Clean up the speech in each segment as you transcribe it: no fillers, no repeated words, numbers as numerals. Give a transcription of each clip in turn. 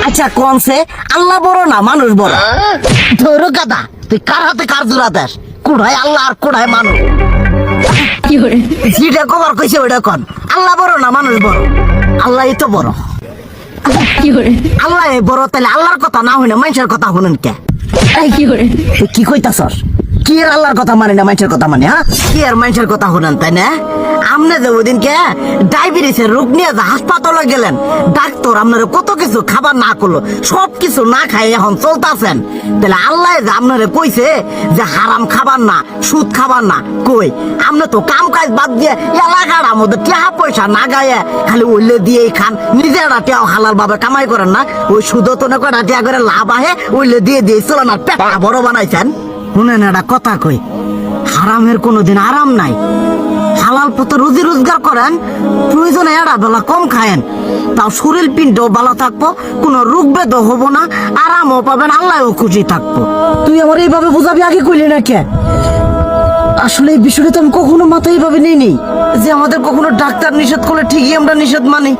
আচ্ছা কোনছে আল্লাহ বড় না মানুষ বড়? ধরো গাদা, তুই কার হাতে কার জোড়া দেশ? কুড়ায় আল্লাহ আর কুড়ায় মানুষ। যেটা কবার কইছে ওইটা কন। আল্লাহ বড় না মানুষ বড়? আল্লাহ তো বড়। আল্লাহ বড়, তাহলে আল্লাহর কথা না হই না মানুষের কথা শুনেন কে? কি কইতাছস? কি আর আল্লাহর কথা মানে না মানুষের কথা মানে? হ্যাঁ, কি আর মানুষের কথা শুনেন তাই না? আমনে যে ওই দিনকে ডায়াবেটিসের রোগ নিয়ে যে হাসপাতালে গেলেন, ডাক্তার আপনারা কত কিছু খাবার না করলো, সব কিছু না খাই এখন চলতেছেন। তাহলে আল্লাহ যে আপনারা কইছে যে হারাম খাবার না, সুদ খাবার না, কই আপনি তো কাম কাজ বাদ দিয়ে এলাকার আমাদের টাকা পয়সা না গায়ে খালি ওইলে দিয়েই খান, নিজেরা টেও হালাল ভাবে কামাই করেন না, ওই সুদ তো না কটা টিয়া করে লাভ আহে ওইলে দিয়ে দিয়ে চলেন আর পেটা বড় বানাইছেন। শুনেন একটা কথা কই, হারামের কোনোদিন আরাম নাই। হালাল পথে রুজি রোজগার করেন, প্রয়োজনে এরা বেলা কম খায়েন, তাও শরীর পিণ্ডও ভালো থাকবো, কোনো রোগ বেদও হবো না, আরামও পাবেন, আল্লাহও খুশি থাকবো। তুই আমার এইভাবে বুঝাবি আগে কইলি না কে? আসলে এই বিষয়টা তো আমি কখনো মাথায় এইভাবে নিইনি যে আমাদের কখনো ডাক্তার নিষেধ করলে ঠিকই আমরা নিষেধ মানি,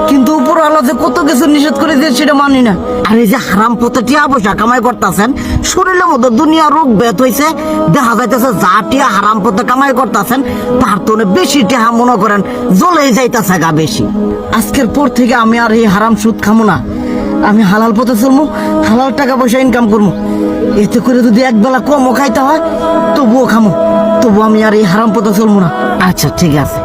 কিন্তু উপর আল্লাহ যে কত কিছু নিষেধ করে দিয়ে সেটা মানি না। আর এই যে হারাম পথে টিয়া পয়সা কামাই করতেছেন, শরীরের মধ্যে দুনিয়া রোগ ব্যাধ হয়েছে, দেখা যাইতেছে যা টিয়া হারাম পথে কামাই করতেছেন তার তো বেশি টিয়া মনে করেন জ্বলে যাইতেছে গা বেশি। আজকের পর থেকে আমি আর এই হারাম সুদ খামো না, আমি হালাল পথে চলবো, হালাল টাকা পয়সা ইনকাম করবো। এতে করে যদি একবেলা কমও খাইতে হয় তবুও খামো, তবু আমি আর এই হারাম পথে চলবো না। আচ্ছা ঠিক আছে।